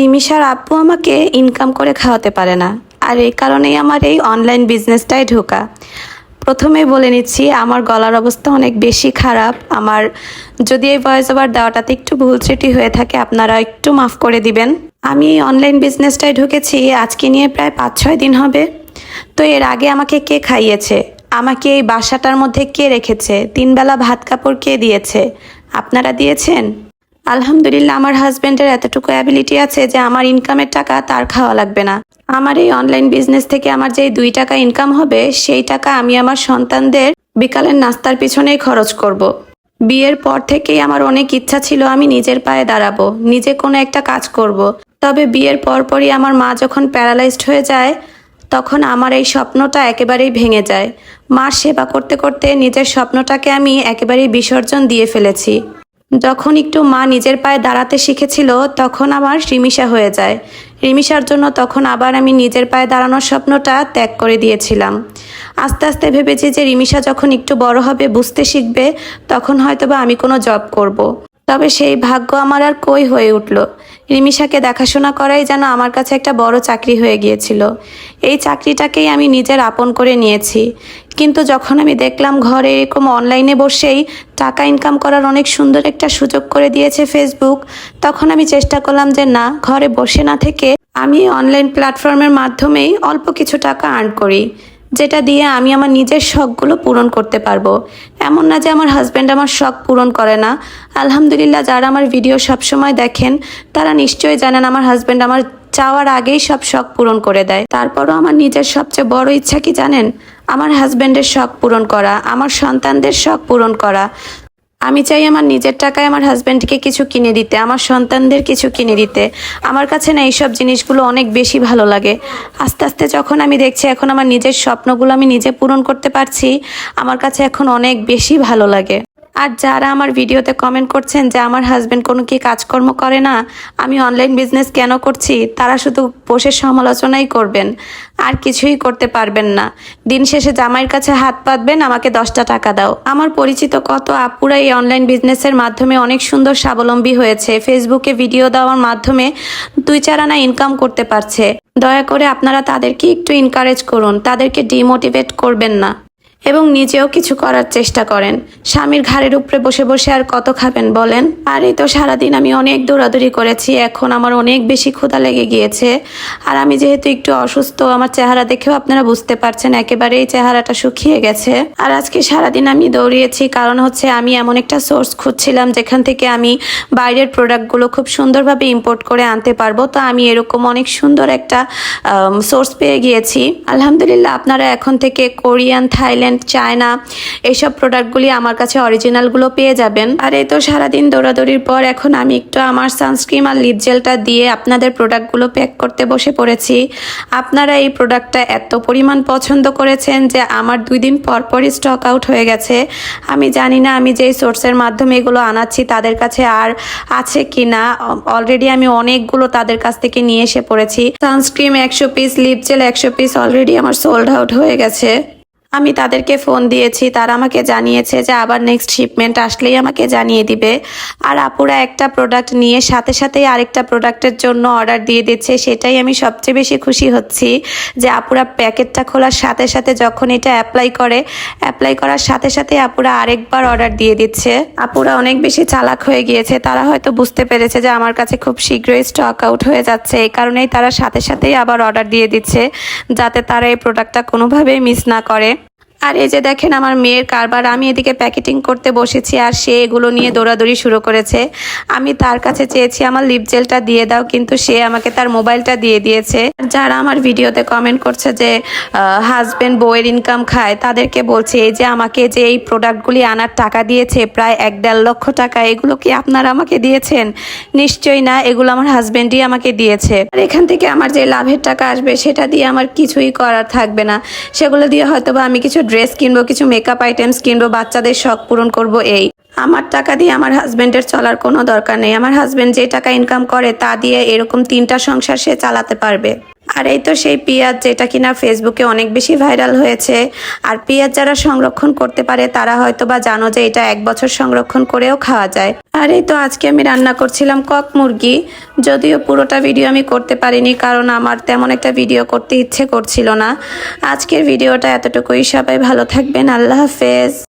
রিমিশার আব্বু আমাকে ইনকাম করে খাওয়াতে পারে না, আর এই কারণেই আমার এই অনলাইন বিজনেসটাই ঢোকা। প্রথমেই বলে নিচ্ছি, আমার গলার অবস্থা অনেক বেশি খারাপ। আমার যদি এই ভয়েস ওভার দেওয়াটাতে একটু ভুল ত্রুটি হয়ে থাকে, আপনারা একটু মাফ করে দিবেন। আমি এই অনলাইন বিজনেসটাই ঢুকেছি আজকে নিয়ে প্রায় 5-6 দিন হবে। তো এর আগে আমাকে কে খাইয়েছে, আমাকে এই বাসাটার মধ্যে কে রেখেছে, 3 বেলা ভাত কাপড় কে দিয়েছে? আপনারা দিয়েছেন। আলহামদুলিল্লাহ, আমার হাজবেন্ডের এতটুকু অ্যাবিলিটি আছে যে আমার ইনকামের টাকা তার খাওয়া লাগবে না। আমার এই অনলাইন বিজনেস থেকে আমার যে 2 টাকা ইনকাম হবে, সেই টাকা আমি আমার সন্তানদের বিকালের নাস্তার পিছনেই খরচ করব। বিয়ের পর থেকেই আমার অনেক ইচ্ছা ছিল আমি নিজের পায়ে দাঁড়াবো, নিজে কোনো একটা কাজ করব। তবে বিয়ের পরপরই আমার মা যখন প্যারালাইজড হয়ে যায়, তখন আমার এই স্বপ্নটা একেবারেই ভেঙে যায়। মার সেবা করতে করতে নিজের স্বপ্নটাকে আমি একেবারেই বিসর্জন দিয়ে ফেলেছি। যখন একটু মা নিজের পায়ে দাঁড়াতে শিখেছিল, তখন আমার রিমিশা হয়ে যায়। রিমিশার জন্য তখন আবার আমি নিজের পায়ে দাঁড়ানোর স্বপ্নটা ত্যাগ করে দিয়েছিলাম। আস্তে আস্তে ভেবেছি যে রিমিশা যখন একটু বড় হবে, বুঝতে শিখবে, তখন হয়তোবা আমি কোনো জব করব। তবে সেই ভাগ্য আমার আর কই হয়ে উঠল। রিমিশাকে দেখাশোনা করাই যেন আমার কাছে একটা বড় চাকরি হয়ে গিয়েছিল। এই চাকরিটাকেই আমি নিজের আপন করে নিয়েছি। কিন্তু যখন আমি দেখলাম ঘরে এরকম অনলাইনে বসেই টাকা ইনকাম করার অনেক সুন্দর একটা সুযোগ করে দিয়েছে ফেসবুক, তখন আমি চেষ্টা করলাম যে না, ঘরে বসে না থেকে আমি অনলাইন প্ল্যাটফর্মের মাধ্যমেই অল্প কিছু টাকা আর্ন করি, যেটা দিয়ে আমি আমার নিজের শখগুলো পূরণ করতে পারবো। এমন না যে আমার হাজব্যান্ড আমার শখ পূরণ করে না। আলহামদুলিল্লাহ, যারা আমার ভিডিও সবসময় দেখেন তারা নিশ্চয়ই জানেন আমার হাজব্যান্ড আমার চাওয়ার আগেই সব শখ পূরণ করে দেয়। তারপরও আমার নিজের সবচেয়ে বড় ইচ্ছা কি জানেন? আমার হাজব্যান্ডের শখ পূরণ করা, আমার সন্তানদের শখ পূরণ করা। আমি চাই আমার নিজের টাকায় আমার হাজব্যান্ডকে কিছু কিনে দিতে, আমার সন্তানদের কিছু কিনে দিতে। আমার কাছে না এইসব জিনিসগুলো অনেক বেশি ভালো লাগে। আস্তে আস্তে যখন আমি দেখছি এখন আমার নিজের স্বপ্নগুলো আমি নিজে পূরণ করতে পারছি, আমার কাছে এখন অনেক বেশি ভালো লাগে। আর যারা আমার ভিডিওতে কমেন্ট করছেন যে আমার হাজব্যান্ড কোনো কি কাজকর্ম করে না, আমি অনলাইন বিজনেস কেন করছি, তারা শুধু বসে সমালোচনাই করবেন, আর কিছুই করতে পারবেন না। দিন শেষে জামাইয়ের কাছে হাত পাতবেন, আমাকে 10টা টাকা দাও। আমার পরিচিত কত আপুরা এই অনলাইন বিজনেসের মাধ্যমে অনেক সুন্দর স্বাবলম্বী হয়েছে, ফেসবুকে ভিডিও দেওয়ার মাধ্যমে 2-4 আনা ইনকাম করতে পারছে। দয়া করে আপনারা তাদেরকে একটু এনকারেজ করুন, তাদেরকে ডিমোটিভেট করবেন না এবং নিজেও কিছু করার চেষ্টা করেন। স্বামীর ঘাড়ের উপরে বসে বসে আর কত খাবেন বলেন? আর এই তো সারাদিন আমি অনেক দৌড়াদৌড়ি করেছি, এখন আমার অনেক বেশি ক্ষুধা লেগে গিয়েছে। আর আমি যেহেতু একটু অসুস্থ, আমার চেহারা দেখেও আপনারা বুঝতে পারছেন একেবারেই চেহারাটা শুকিয়ে গেছে। আর আজকে সারাদিন আমি দৌড়িয়েছি, কারণ হচ্ছে আমি এমন একটা সোর্স খুঁজছিলাম যেখান থেকে আমি বাইরের প্রোডাক্টগুলো খুব সুন্দরভাবে ইম্পোর্ট করে আনতে পারবো। তো আমি এরকম অনেক সুন্দর একটা সোর্স পেয়ে গিয়েছি। আলহামদুলিল্লাহ, আপনারা এখন থেকে কোরিয়ান, থাইল্যান্ড, চায়না এইসব প্রোডাক্টগুলি আমার কাছে অরিজিনালগুলো পেয়ে যাবেন। আর এই তো সারাদিন দৌড়াদৌড়ির পর এখন আমি একটু আমার সানস্ক্রিন আর লিপ জেলটা দিয়ে আপনাদের প্রোডাক্টগুলো প্যাক করতে বসে পড়েছি। আপনারা এই প্রোডাক্টটা এত পরিমাণ পছন্দ করেছেন যে আমার 2 দিন পরই স্টক আউট হয়ে গেছে। আমি জানি না আমি যেই সোর্সের মাধ্যমে এগুলো আনাচ্ছি তাদের কাছে আর আছে কি না। অলরেডি আমি অনেকগুলো তাদের কাছ থেকে নিয়ে এসে পড়েছি। সানস্ক্রিন 100 পিস, লিপ জেল 100 পিস অলরেডি আমার সোল্ড আউট হয়ে গেছে। আমি তাদেরকে ফোন দিয়েছি, তারা আমাকে জানিয়েছে যে আবার নেক্সট শিপমেন্ট আসলেই আমাকে জানিয়ে দিবে। আর আপুরা একটা প্রোডাক্ট নিয়ে সাথে সাথেই আরেকটা প্রোডাক্টের জন্য অর্ডার দিয়ে দিচ্ছে, সেটাই আমি সবচেয়ে বেশি খুশি হচ্ছি। যে আপুরা প্যাকেটটা খোলার সাথে সাথে যখন এটা অ্যাপ্লাই করার সাথে সাথে আপুরা আরেকবার অর্ডার দিয়ে দিচ্ছে। আপুরা অনেক বেশি চালাক হয়ে গিয়েছে, তারা হয়তো বুঝতে পেরেছে যে আমার কাছে খুব শীঘ্রই স্টক আউট হয়ে যাচ্ছে, এই কারণেই তারা সাথে সাথেই আবার অর্ডার দিয়ে দিচ্ছে, যাতে তারা এই প্রোডাক্টটা কোনোভাবেই মিস না করে। আর এই যে দেখেন আমার মেয়ের কারবার, আমি এদিকে প্যাকেটিং করতে বসেছি আর সে এগুলো নিয়ে দৌড়াদৌড়ি শুরু করেছে। আমি তার কাছে চেয়েছি আমার লিপ জেলটা দিয়ে দাও, কিন্তু সে আমাকে তার মোবাইলটা দিয়ে দিয়েছে। যারা আমার ভিডিওতে কমেন্ট করছে যে হাজবেন্ড বউয়ের ইনকাম খায়, তাদেরকে বলছি এই যে আমাকে যে এই প্রোডাক্টগুলি আনার টাকা দিয়েছে প্রায় 1-1.5 লক্ষ টাকা, এগুলো কি আপনারা আমাকে দিয়েছেন? নিশ্চয়ই না, এগুলো আমার হাজবেন্ডই আমাকে দিয়েছে। আর এখান থেকে আমার যে লাভের টাকা আসবে সেটা দিয়ে আমার কিছুই করার থাকবে না। সেগুলো দিয়ে হয়তোবা আমি কিছু ড্রেস কিনবো, কিছু মেকআপ আইটেমস কিনবো, বাচ্চাদের শখ পূরণ করব। এই আমার টাকা দিয়ে আমার হাজবেন্ডের চলার কোনো দরকার নেই। আমার হাজবেন্ড যে টাকা ইনকাম করে তা দিয়ে এরকম 3টা সংসার সে চালাতে পারবে। আর এই তো সেই পেঁয়াজ, যেটা কিনা ফেসবুকে অনেক বেশি ভাইরাল হয়েছে। আর পেঁয়াজ যারা সংরক্ষণ করতে পারে তারা হয়তো বা জানো যে এটা 1 বছর সংরক্ষণ করেও খাওয়া যায়। আর এই তো আজকে আমি রান্না করছিলাম কক মুরগি। যদিও পুরোটা ভিডিও আমি করতে পারিনি, কারণ আমার তেমন একটা ভিডিও করতে ইচ্ছে করছিল না। আজকের ভিডিওটা এতটুকুই। সবাই ভালো থাকবেন। আল্লাহ হাফেজ।